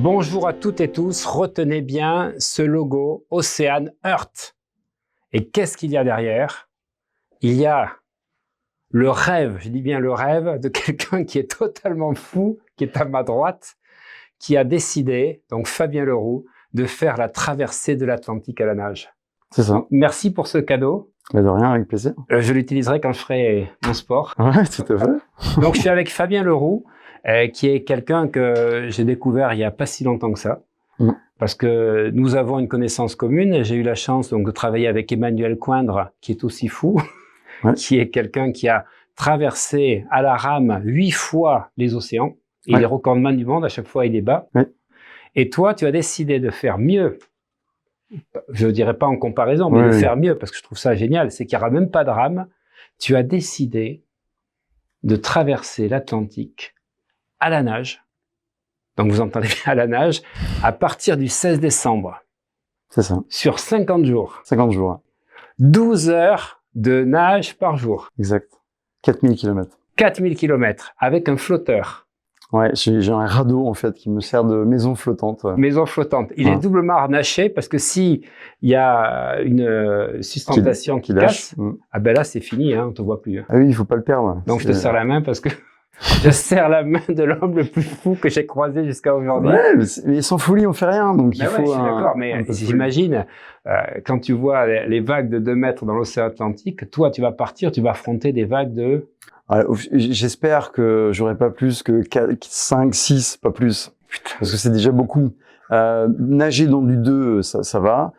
Bonjour à toutes et tous, retenez bien ce logo Ocean Earth. Et qu'est-ce qu'il y a derrière? Il y a le rêve, je dis bien le rêve, de quelqu'un qui est totalement fou, qui est à ma droite, qui a décidé, donc Fabien Leroux, de faire la traversée de l'Atlantique à la nage. C'est ça. Merci pour ce cadeau. Mais de rien, avec plaisir. Je l'utiliserai quand je ferai mon sport. Ouais, tout à fait. Donc je suis avec Fabien Leroux, qui est quelqu'un que j'ai découvert il n'y a pas si longtemps que ça. Parce que nous avons une connaissance commune. J'ai eu la chance donc de travailler avec Emmanuel Coindre, qui est aussi fou, qui est quelqu'un qui a traversé à la rame 8 fois les océans. Il est recordman du monde, à chaque fois il est bas. Et toi, tu as décidé de faire mieux. Je ne dirais pas en comparaison, mais de faire mieux, parce que je trouve ça génial. C'est qu'il n'y aura même pas de rame. Tu as décidé de traverser l'Atlantique à la nage. Donc vous entendez bien, à la nage, à partir du 16 décembre. C'est ça. Sur 50 jours. 50 jours. 12 heures de nage par jour. Exact. 4000 km. 4000 km avec un flotteur. Ouais, j'ai un radeau, en fait, qui me sert de maison flottante. Maison flottante. Il est doublement harnaché parce que si il y a une sustentation qui casse, ah ben là, c'est fini, hein, on te voit plus. Hein. Ah oui, il faut pas le perdre. Donc, je te serre la main parce que je serre la main de l'homme le plus fou que j'ai croisé jusqu'à aujourd'hui. Ouais, mais sans folie, on fait rien. Donc, il faut. Je suis d'accord, mais j'imagine, quand tu vois les vagues de 2 mètres dans l'océan Atlantique, toi, tu vas partir, tu vas affronter des vagues de... J'espère que j'aurai pas plus que 4, 5, 6, pas plus. Putain. Parce que c'est déjà beaucoup. Nager dans du 2, ça va.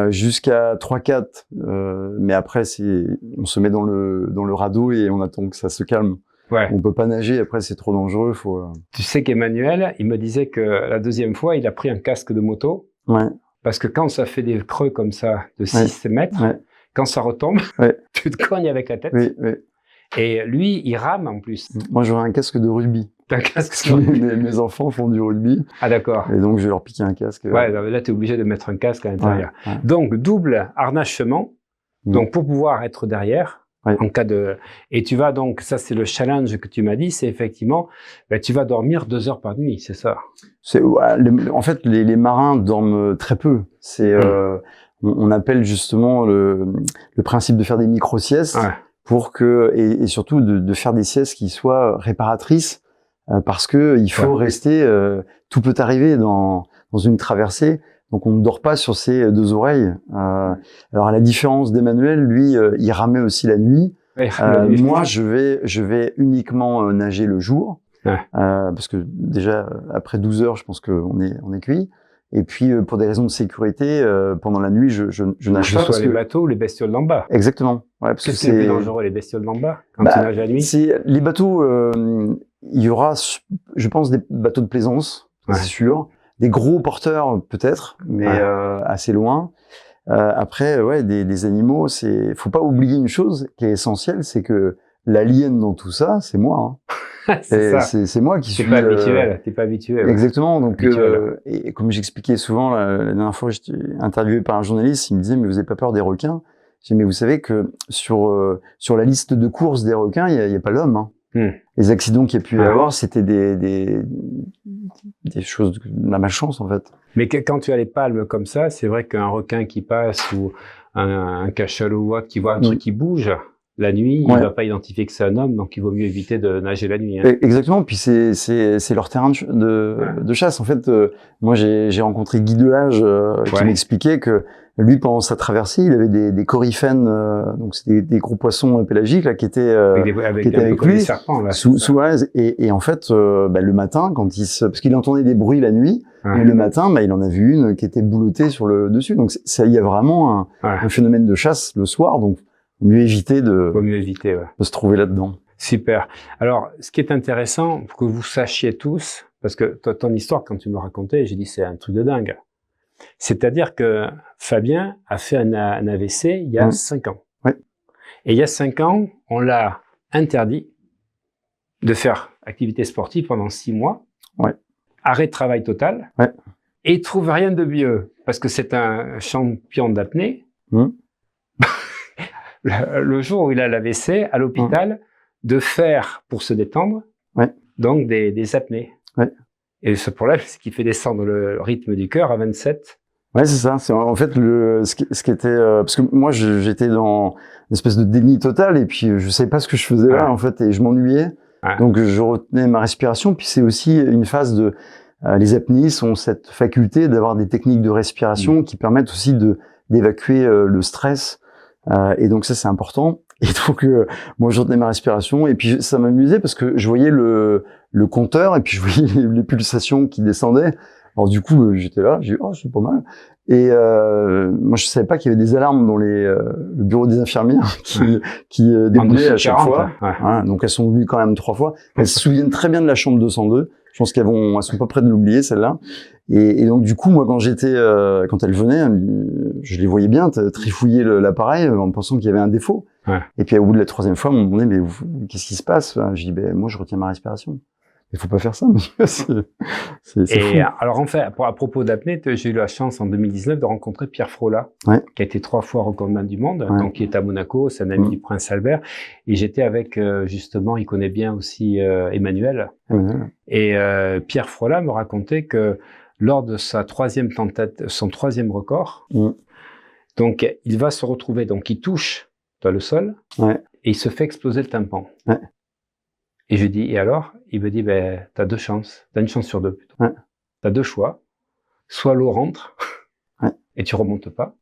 Jusqu'à 3, 4. Mais après, on se met dans le radeau et on attend que ça se calme. Ouais. On peut pas nager, après c'est trop dangereux. Tu sais qu'Emmanuel, il me disait que la deuxième fois, il a pris un casque de moto. Ouais. Parce que quand ça fait des creux comme ça, de 6 mètres, quand ça retombe, tu te cognes avec la tête. Oui. Et lui, il rame en plus. Moi, j'aurais un casque de rugby. Un casque de rugby. Mes enfants font du rugby. Ah, d'accord. Et donc, je vais leur piquer un casque. Ouais, là, tu es obligé de mettre un casque à l'intérieur. Donc, double harnachement. Donc, pour pouvoir être derrière, en cas de... Et tu vas donc, ça c'est le challenge que tu m'as dit, c'est effectivement, tu vas dormir 2 heures par nuit, c'est ça? En fait, les marins dorment très peu. On appelle justement le principe de faire des micro-siestes. Pour que et surtout de faire des siestes qui soient réparatrices, parce que il faut rester, tout peut arriver dans une traversée, donc on ne dort pas sur ses 2 oreilles. Alors à la différence d'Emmanuel, lui, il ramait aussi la nuit. Moi, je vais uniquement nager le jour, parce que déjà après 12 heures, je pense qu'on est cuit. Et puis, pour des raisons de sécurité, pendant la nuit, je nage pas. Les bateaux ou les bestioles d'en bas. Exactement. Ouais, parce que c'est plus dangereux, les bestioles d'en bas, quand tu nages la nuit? Les bateaux, il y aura, je pense, des bateaux de plaisance, c'est sûr. Des gros porteurs, peut-être, mais assez loin. Après, des animaux, faut pas oublier une chose qui est essentielle, c'est que l'alien dans tout ça, c'est moi. Hein. C'est moi qui suis. T'es pas habitué. Exactement. Donc, et comme j'expliquais souvent la dernière fois, j'étais interviewé par un journaliste, il me disait mais vous avez pas peur des requins? J'ai dit mais vous savez que sur la liste de courses des requins, il y a pas l'homme. Hein. Les accidents qu'il y a pu y avoir, c'était des choses de la malchance en fait. Mais quand tu as les palmes comme ça, c'est vrai qu'un requin qui passe ou un cachalot ou autre qui voit un truc qui bouge. La nuit, il ne va pas identifier que c'est un homme, donc il vaut mieux éviter de nager la nuit. Hein. Exactement, puis c'est leur terrain de chasse. En fait, moi j'ai rencontré Guy Delage qui m'expliquait que lui, pendant sa traversée, il avait des coryphènes, donc c'était des gros poissons pélagiques là qui étaient avec lui, serpents, là, et en fait, le matin, parce qu'il entendait des bruits la nuit, et le matin, il en a vu une qui était boulottée sur le dessus. Donc il y a vraiment un phénomène de chasse le soir, donc vaut mieux éviter de se trouver là-dedans. Super. Alors, ce qui est intéressant, pour que vous sachiez tous, parce que ton histoire, quand tu me l'as racontée, j'ai dit c'est un truc de dingue. C'est-à-dire que Fabien a fait un AVC il y a 5 ans. Et il y a 5 ans, on l'a interdit de faire activité sportive pendant 6 mois. Arrêt de travail total. Et il trouve rien de mieux, parce que c'est un champion d'apnée. Le jour où il a l'AVC, à l'hôpital, de faire, pour se détendre, donc des apnées. Et ce problème, c'est qu'il fait descendre le rythme du cœur à 27. Ouais, c'est ça. C'est en fait ce qui était parce que moi j'étais dans une espèce de déni total et puis je savais pas ce que je faisais là en fait et je m'ennuyais. Donc je retenais ma respiration. Puis c'est aussi une phase de les apnéistes ont cette faculté d'avoir des techniques de respiration qui permettent aussi d'évacuer le stress. Et donc ça c'est important. Et donc moi je retenais ma respiration et puis ça m'amusait parce que je voyais le compteur et puis je voyais les pulsations qui descendaient. Alors du coup, j'étais là, j'ai dit oh c'est pas mal. Et moi je savais pas qu'il y avait des alarmes dans le bureau des infirmières qui déboulaient à chaque fois. Ouais, donc elles sont venues quand même 3 fois. Elles se souviennent très bien de la chambre 202. Je pense elles sont pas prêtes de l'oublier celle-là. Et donc du coup moi quand elles venaient, je les voyais bien trifouiller l'appareil en pensant qu'il y avait un défaut. Et puis au bout de la 3e fois, on me demandait mais qu'est-ce qui se passe? Je dis moi je retiens ma respiration. Il faut pas faire ça, monsieur. C'est fou. Alors en fait, à propos d'apnée, j'ai eu la chance en 2019 de rencontrer Pierre Frolat, qui a été 3 fois recordman du monde, donc qui est à Monaco, c'est un ami du prince Albert. Et j'étais avec justement, il connaît bien aussi Emmanuel. Et Pierre Frolat me racontait que lors de sa 3e tentative, son 3e record, donc il va se retrouver, donc il touche le sol et il se fait exploser le tympan. Et je dis, et alors? Il me dit, t'as 2 chances. T'as une chance sur 2, plutôt. T'as 2 choix. Soit l'eau rentre, et tu remontes pas.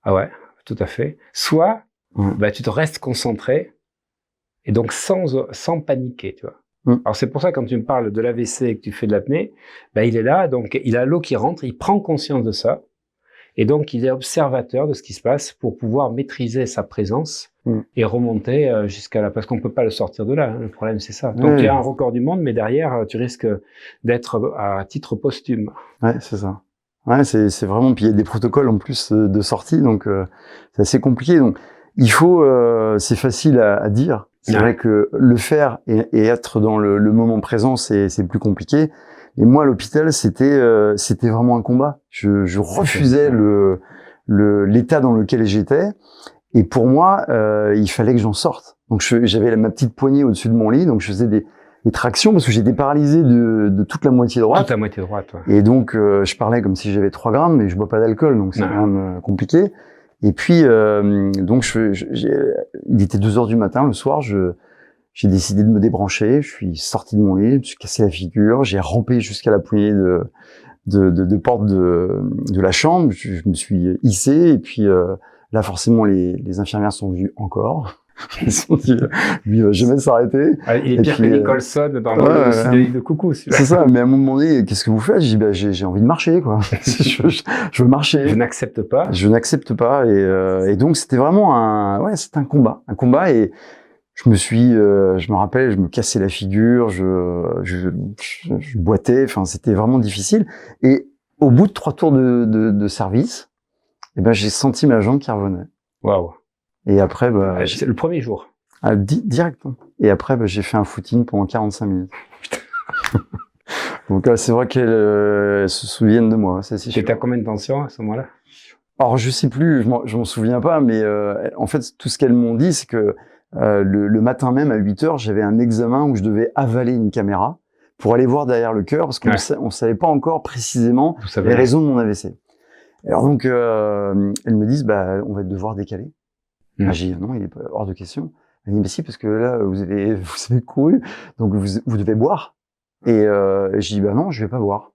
Ah ouais, tout à fait. Soit, tu te restes concentré, et donc sans paniquer, tu vois. Alors c'est pour ça, quand tu me parles de l'AVC et que tu fais de l'apnée, il est là, donc il a l'eau qui rentre, il prend conscience de ça, et donc il est observateur de ce qui se passe pour pouvoir maîtriser sa présence et remonter jusqu'à là, parce qu'on peut pas le sortir de là, hein, le problème c'est ça. Donc il y a un record du monde, mais derrière tu risques d'être à titre posthume. Ouais, c'est ça. Ouais, c'est vraiment, puis il y a des protocoles en plus de sortie, donc c'est assez compliqué. Donc il faut, c'est facile à dire. C'est vrai que le faire et être dans le moment présent, c'est plus compliqué. Et moi, à l'hôpital, c'était vraiment un combat. Je refusais l'état dans lequel j'étais. Et pour moi, il fallait que j'en sorte. Donc j'avais ma petite poignée au-dessus de mon lit, donc je faisais des tractions parce que j'étais paralysé de toute la moitié droite. Toute la moitié droite, ouais. Et donc je parlais comme si j'avais 3 grammes, mais je bois pas d'alcool, donc c'est quand même compliqué. Et puis donc il était 2 heures du matin le soir, j'ai décidé de me débrancher, je suis sorti de mon lit, je me suis cassé la figure, j'ai rampé jusqu'à la poignée de porte de la chambre, je me suis hissé et puis là forcément les infirmières sont venues encore. Ils se sont dit lui il va jamais s'arrêter. Il est pire que Nicholson dans le de coucou celui-là. C'est ça, mais à un moment donné, qu'est-ce que vous faites? J'ai dit j'ai envie de marcher quoi. je veux marcher. Je n'accepte pas. Je n'accepte pas et donc c'était vraiment c'était un combat et je me rappelle, je me cassais la figure, je boitais, enfin c'était vraiment difficile. Et au bout de 3 tours de service, j'ai senti ma jambe qui revenait. Waouh. Et après, c'est le premier jour. Direct. Et après, j'ai fait un footing pendant 45 minutes. Donc c'est vrai qu'elles se souviennent de moi. T'étais à combien de tension à ce moment-là? Alors je sais plus, je m'en souviens pas, mais en fait tout ce qu'elles m'ont dit, c'est que le matin même à 8 heures, j'avais un examen où je devais avaler une caméra pour aller voir derrière le cœur, parce qu'on savait pas encore précisément les raisons de mon AVC. Alors donc elles me disent on va devoir décaler. J'ai dit non, il est pas hors de question. Elle dit mais si, parce que là vous avez couru, donc vous devez boire. Et j'ai dit non, je vais pas boire.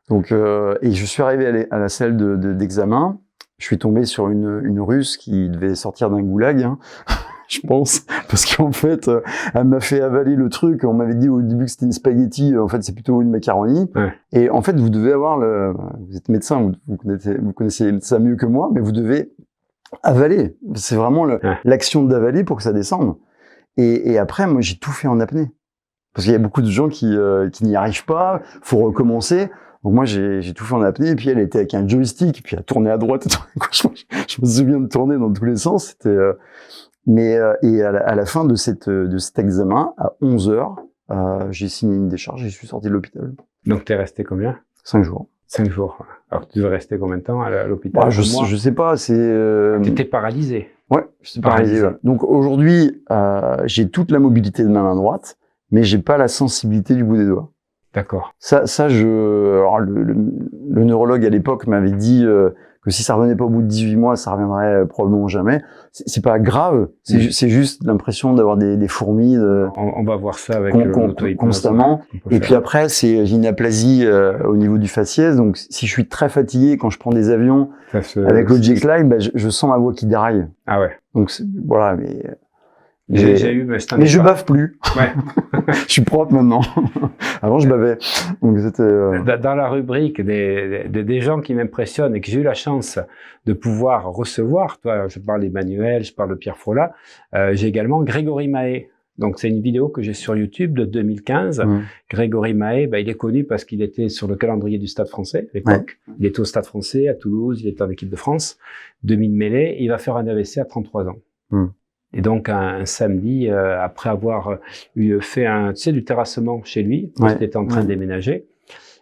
Donc et je suis arrivé à la salle d'examen. Je suis tombé sur une Russe qui devait sortir d'un goulag, hein, je pense, parce qu'en fait, elle m'a fait avaler le truc. On m'avait dit au début que c'était une spaghetti, en fait, c'est plutôt une macaroni. Et en fait, vous devez avoir vous êtes médecin, vous connaissez ça mieux que moi, mais vous devez avaler. C'est vraiment l'action d'avaler pour que ça descende. Et après, moi, j'ai tout fait en apnée. Parce qu'il y a beaucoup de gens qui n'y arrivent pas, faut recommencer. Donc moi, j'ai tout fait en apnée, et puis elle était avec un joystick, puis elle tournait à droite. Je me souviens de tourner dans tous les sens. C'était, et à la fin de cet examen, à 11 heures, j'ai signé une décharge et je suis sorti de l'hôpital. Donc t'es resté combien? 5 jours. 5 jours. Alors tu devais rester combien de temps à l'hôpital? Je sais pas, T'étais paralysé. Ouais, j'étais paralysé. Ouais. Donc aujourd'hui, j'ai toute la mobilité de ma main droite, mais j'ai pas la sensibilité du bout des doigts. D'accord. Alors le neurologue à l'époque m'avait dit que si ça revenait pas au bout de 18 mois, ça reviendrait probablement jamais. C'est pas grave, c'est juste l'impression d'avoir des fourmis. On va voir ça avec constamment. Et puis après, j'ai une aplasie au niveau du faciès. Donc si je suis très fatigué quand je prends des avions avec le jet lag, bah, je sens ma voix qui déraille. Ah ouais. Donc voilà, mais mais je bave plus. Ouais. Je suis propre maintenant. Avant, je bavais. Donc c'était. Dans la rubrique des gens qui m'impressionnent et que j'ai eu la chance de pouvoir recevoir, toi, je parle d'Emmanuel, je parle de Pierre Frolat, j'ai également Grégory Mahé. Donc c'est une vidéo que j'ai sur YouTube de 2015. Grégory Mahé, il est connu parce qu'il était sur le calendrier du Stade Français à l'époque. Ouais. Il était au Stade Français à Toulouse, il était en équipe de France, demi-mêlée. Il va faire un AVC à 33 ans. Et donc un samedi, après avoir fait du terrassement chez lui, parce qu'il était en train de déménager,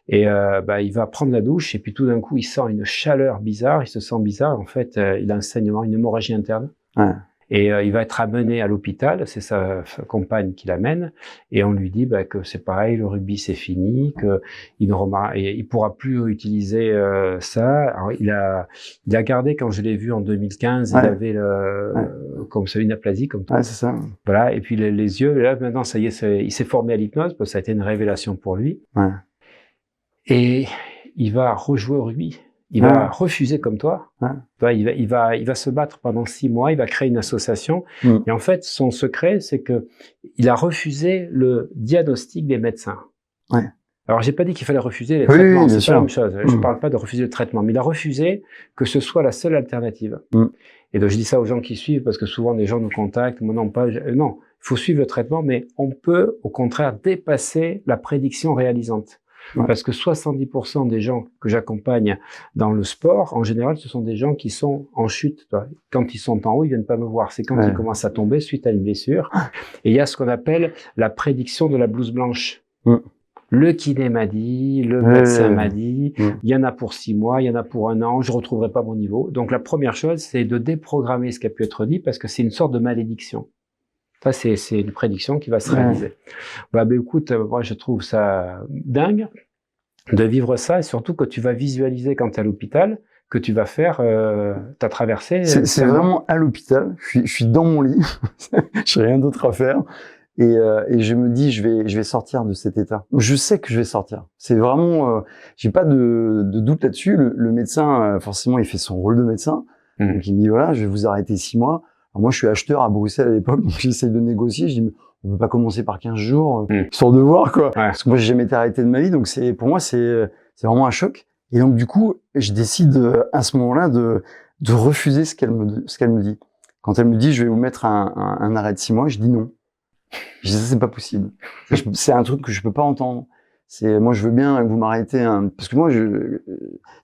et il va prendre la douche, et puis tout d'un coup, il sent une chaleur bizarre, il se sent bizarre. En fait, il a un saignement, une hémorragie interne. Et il va être amené à l'hôpital, c'est sa compagne qui l'amène, et on lui dit que c'est pareil, le rugby c'est fini, que il pourra plus utiliser ça. Alors il a gardé, quand je l'ai vu en 2015, il avait comme ça une aplasie comme toi. Ouais, c'est ça. Voilà, et puis les yeux, et là maintenant ça y est, il s'est formé à l'hypnose parce que ça a été une révélation pour lui. Et il va rejouer au rugby. Il va refuser comme toi. Il va se battre pendant 6 mois. Il va créer une association. Et en fait, son secret, c'est que il a refusé le diagnostic des médecins. Alors, j'ai pas dit qu'il fallait refuser les traitements. C'est pas la même chose. Je parle pas de refuser le traitement, mais il a refusé que ce soit la seule alternative. Et donc, je dis ça aux gens qui suivent parce que souvent, des gens nous contactent. Non, il faut suivre le traitement, mais on peut, au contraire, dépasser la prédiction réalisante. Parce que 70% des gens que j'accompagne dans le sport, en général, ce sont des gens qui sont en chute. Quand ils sont en haut, ils viennent pas me voir. C'est quand ils commencent à tomber suite à une blessure. Et il y a ce qu'on appelle la prédiction de la blouse blanche. Le kiné m'a dit, le médecin m'a dit, il y en a pour 6 mois, il y en a pour 1 an, je retrouverai pas mon niveau. Donc la première chose, c'est de déprogrammer ce qui a pu être dit parce que c'est une sorte de malédiction. Ça, c'est une prédiction qui va se réaliser. Écoute, moi, je trouve ça dingue de vivre ça, et surtout que tu vas visualiser quand tu es à l'hôpital, que tu vas faire ta traversée. C'est vraiment à l'hôpital. Je suis dans mon lit. J'ai rien d'autre à faire. Et je me dis, je vais sortir de cet état. Je sais que je vais sortir. C'est vraiment, j'ai pas de doute là-dessus. Le médecin, forcément, il fait son rôle de médecin. Donc il me dit, voilà, je vais vous arrêter 6 mois. Alors moi, je suis acheteur à Bruxelles à l'époque, donc j'essaye de négocier. Je dis, mais on peut pas commencer par 15 jours, histoire de voir, quoi. Parce que moi, j'ai jamais été arrêté de ma vie, donc pour moi, c'est vraiment un choc. Et donc, du coup, je décide à ce moment-là de refuser ce qu'elle me dit. Quand elle me dit, je vais vous mettre un arrêt de 6 mois, je dis non. Je dis, ça, c'est pas possible. C'est un truc que je peux pas entendre. Moi, je veux bien que vous m'arrêtez, parce que moi,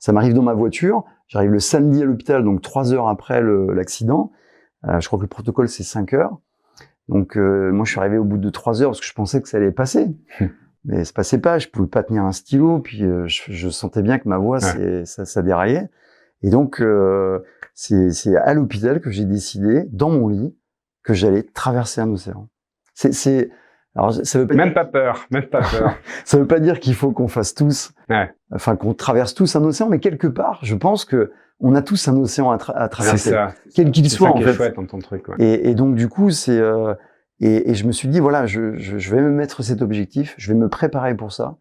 ça m'arrive dans ma voiture. J'arrive le samedi à l'hôpital, donc 3 heures après l'accident. Je crois que le protocole, c'est 5 heures. Donc, moi, je suis arrivé au bout de 3 heures parce que je pensais que ça allait passer. Mais ça passait pas. Je pouvais pas tenir un stylo. Puis, je sentais bien que ma voix, ça déraillait. Et donc, c'est à l'hôpital que j'ai décidé, dans mon lit, que j'allais traverser un océan. Alors, ça veut pas même pas peur. Ça veut pas dire qu'il faut qu'on fasse tous, enfin, qu'on traverse tous un océan, mais quelque part, je pense que on a tous un océan à traverser. C'est ça. Quel qu'il soit, en fait. C'est chouette dans ton truc, Et donc, du coup, et je me suis dit, voilà, je vais me mettre cet objectif, je vais me préparer pour ça.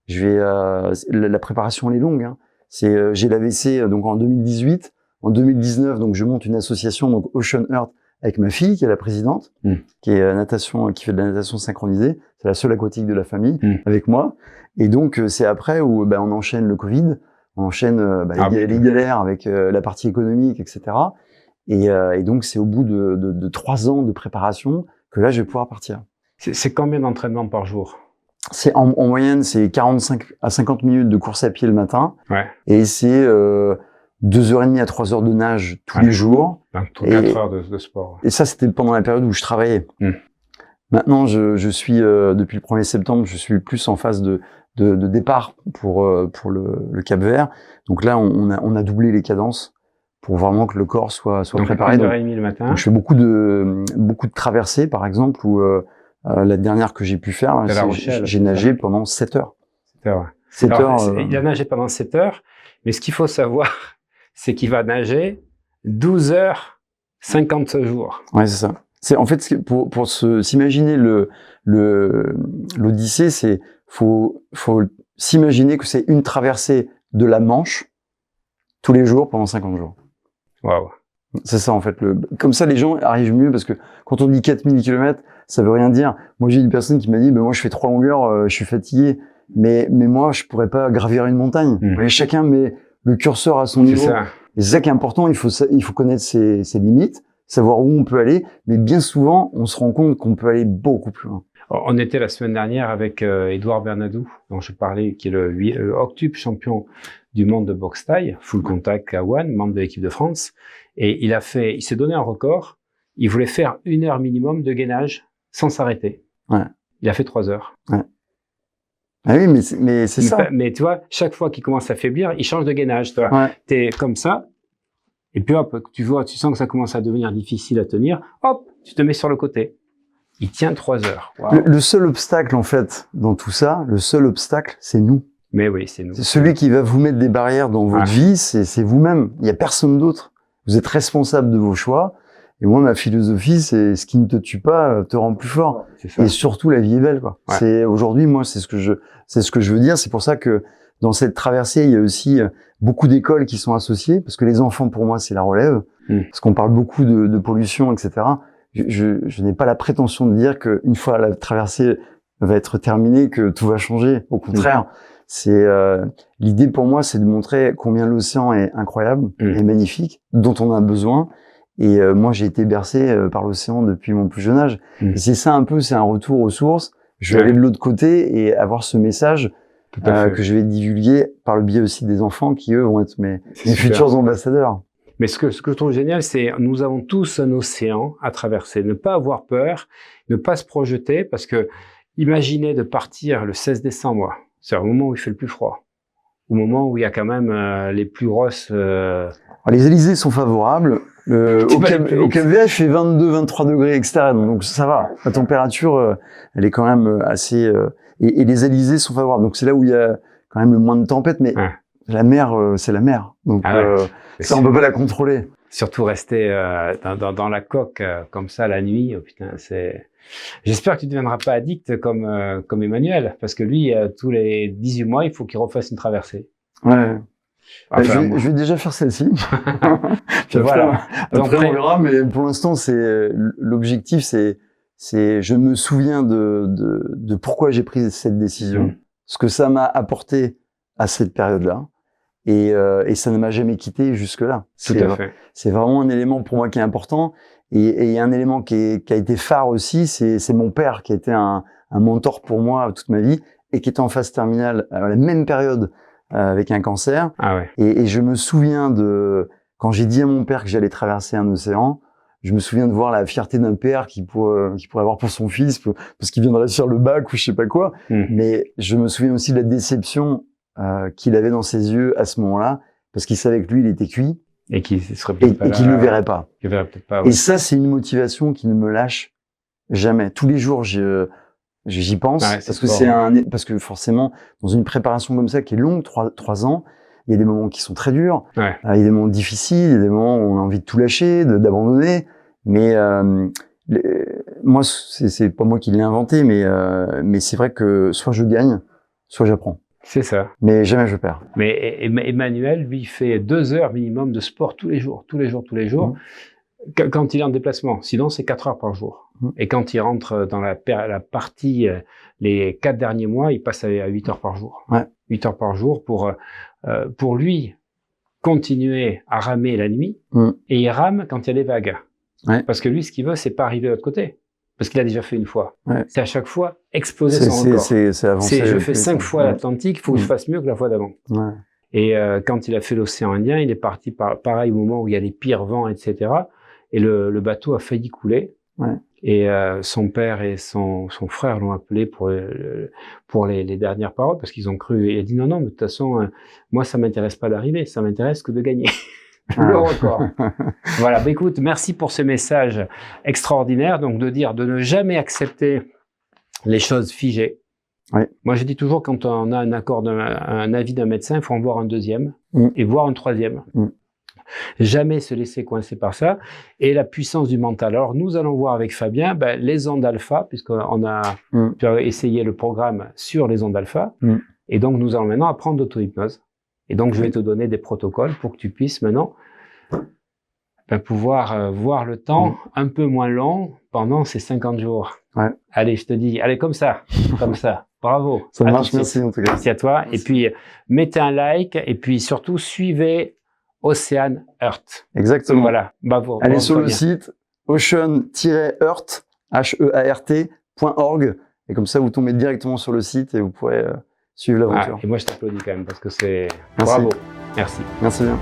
La préparation, elle est longue, hein. J'ai l'AVC, donc, en 2018. En 2019, donc, je monte une association, donc, Ocean Earth, avec ma fille, qui est la présidente, qui est qui fait de la natation synchronisée. C'est la seule aquatique de la famille, avec moi. Et donc, c'est après où, on enchaîne le Covid. On enchaîne les galères avec la partie économique, etc. Et donc, c'est au bout de 3 ans de préparation que là, je vais pouvoir partir. C'est combien d'entraînements par jour? C'est en moyenne, c'est 45 à 50 minutes de course à pied le matin. Et c'est 2h30 à 3h de nage tous les jours. Donc, 4 heures de sport. Et ça, c'était pendant la période où je travaillais. Maintenant, je suis, depuis le 1er septembre, je suis plus en phase de départ pour le Cap-Vert. Donc là, on a doublé les cadences pour vraiment que le corps soit donc préparé. Donc 1h30 le matin. Donc je fais beaucoup de traversées, par exemple, où La dernière que j'ai pu faire, j'ai nagé pendant 7 heures. 7 heures. Il a nagé pendant 7 heures, mais ce qu'il faut savoir, c'est qu'il va nager 12 heures 50 jours. Ouais, c'est ça. C'est en fait pour s'imaginer l'Odyssée, c'est faut s'imaginer que c'est une traversée de la Manche tous les jours pendant 50 jours. Waouh. C'est ça en fait. Comme ça, les gens arrivent mieux parce que quand on dit 4000 km, ça veut rien dire. Moi, j'ai une personne qui m'a dit, moi, je fais 3 longueurs, je suis fatigué, mais moi, je pourrais pas gravir une montagne. Mais chacun met le curseur à son niveau. Ça. Et c'est ça qui est important. Il faut connaître ses limites, savoir où on peut aller. Mais bien souvent, on se rend compte qu'on peut aller beaucoup plus loin. On était la semaine dernière avec Edouard Bernadou, dont je parlais, qui est le octuple champion du monde de boxe thaï, full contact K1, membre de l'équipe de France. Et il s'est donné un record. Il voulait faire 1 heure minimum de gainage sans s'arrêter. Ouais. Il a fait 3 heures. Ouais. Ah oui, mais c'est ça. Mais tu vois, chaque fois qu'il commence à faiblir, il change de gainage. Tu vois. Ouais. T'es comme ça. Et puis hop, tu sens que ça commence à devenir difficile à tenir. Hop, tu te mets sur le côté. Il tient 3 heures. Wow. Le seul obstacle, en fait, dans tout ça, c'est nous. Mais oui, c'est nous. C'est celui qui va vous mettre des barrières dans votre vie, c'est vous-même. Il y a personne d'autre. Vous êtes responsable de vos choix. Et moi, ma philosophie, c'est ce qui ne te tue pas te rend plus fort. Et surtout, la vie est belle, quoi. Ouais. C'est aujourd'hui, moi, c'est ce que je veux dire. C'est pour ça que dans cette traversée, il y a aussi beaucoup d'écoles qui sont associées, parce que les enfants, pour moi, c'est la relève. Parce qu'on parle beaucoup de pollution, etc. Je n'ai pas la prétention de dire qu'une fois la traversée va être terminée, que tout va changer. Au contraire, c'est l'idée pour moi, c'est de montrer combien l'océan est incroyable et magnifique, dont on a besoin. Et moi, j'ai été bercé par l'océan depuis mon plus jeune âge. Et c'est ça un peu, c'est un retour aux sources. Je vais aller de l'autre côté et avoir ce message que je vais divulguer par le biais aussi des enfants qui, eux, vont être mes futurs ambassadeurs. Mais ce que je trouve génial, c'est nous avons tous un océan à traverser. Ne pas avoir peur, ne pas se projeter, parce que imaginez de partir le 16 décembre. C'est au moment où il fait le plus froid. Au moment où il y a quand même les plus grosses... Les Élysées sont favorables. Au Cap-Vert, il fait 22-23 degrés extérieurs, donc ça va. La température, elle est quand même assez... Et les Élysées sont favorables. Donc c'est là où il y a quand même le moins de tempêtes, mais la mer, c'est la mer. Donc ça, on peut pas la contrôler. Surtout rester dans la coque comme ça la nuit. Oh, putain, c'est... J'espère que tu ne deviendras pas addict comme Emmanuel, parce que lui, tous les 18 mois, il faut qu'il refasse une traversse. Ouais. Enfin, je vais déjà faire celle-ci. Puis voilà. Après, on verra, mais pour l'instant, c'est l'objectif, c'est je me souviens de pourquoi j'ai pris cette décision, ce que ça m'a apporté à cette période-là, et ça ne m'a jamais quitté jusque-là. Tout à fait. C'est vraiment un élément pour moi qui est important, et il y a un élément qui a été phare aussi, c'est mon père qui a été un mentor pour moi toute ma vie, et qui était en phase terminale à la même période avec un cancer. Et je me souviens quand j'ai dit à mon père que j'allais traverser un océan, je me souviens de voir la fierté d'un père qui pourrait avoir pour son fils, parce qu'il vient de réussir le bac ou je sais pas quoi. Mais je me souviens aussi de la déception qu'il avait dans ses yeux à ce moment-là, parce qu'il savait que lui, il était cuit. Et qu'il serait qu'il ne le verrait pas. Il verrait peut-être pas. Et ça, c'est une motivation qui ne me lâche jamais. Tous les jours, j'y pense, parce que forcément, dans une préparation comme ça qui est longue, 3 ans, il y a des moments qui sont très durs, il y a des moments difficiles, il y a des moments où on a envie de tout lâcher, d'abandonner, mais moi, c'est pas moi qui l'ai inventé, mais c'est vrai que soit je gagne, soit j'apprends. C'est ça. Mais jamais je perds. Mais Emmanuel, lui, fait 2 heures minimum de sport tous les jours. Quand il est en déplacement. Sinon, c'est 4 heures par jour. Et quand il rentre dans la partie, les 4 derniers mois, il passe à 8 heures par jour. 8 heures par jour pour lui continuer à ramer la nuit. Et il rame quand il y a des vagues. Parce que lui, ce qu'il veut, c'est pas arriver de l'autre côté. Parce qu'il a déjà fait une fois. C'est à chaque fois exploser son record. C'est je fais 5 fois l'Atlantique, il faut que je fasse mieux que la fois d'avant. Et quand il a fait l'océan Indien, il est parti pareil au moment où il y a les pires vents, etc. Et le bateau a failli couler. Et son père et son frère l'ont appelé pour les dernières paroles, parce qu'ils ont cru. Il a dit non, mais de toute façon, moi ça m'intéresse pas d'arriver, ça m'intéresse que de gagner. Le record. Voilà. Écoute, merci pour ce message extraordinaire. Donc de ne jamais accepter les choses figées. Oui. Moi, je dis toujours, quand on a un avis d'un médecin, il faut en voir un deuxième et voir un troisième. Jamais se laisser coincer par ça. Et la puissance du mental. Alors, nous allons voir avec Fabien les ondes alpha, puisqu'on a essayé le programme sur les ondes alpha. Et donc, nous allons maintenant apprendre d'auto-hypnose. Et donc, je vais te donner des protocoles pour que tu puisses maintenant pouvoir voir le temps un peu moins long pendant ces 50 jours. Ouais. Allez, je te dis, allez, comme ça. Bravo. Ça marche, merci en tout cas. Merci à toi. Merci. Et puis, mettez un like et puis surtout, suivez Ocean Earth. Exactement. Voilà. Bravo. Allez sur le site ocean-earth, HEART.org, et comme ça, vous tombez directement sur le site et vous pourrez suivre l'aventure. Et moi, je t'applaudis quand même parce que c'est... Merci. Bravo. Merci. Merci bien.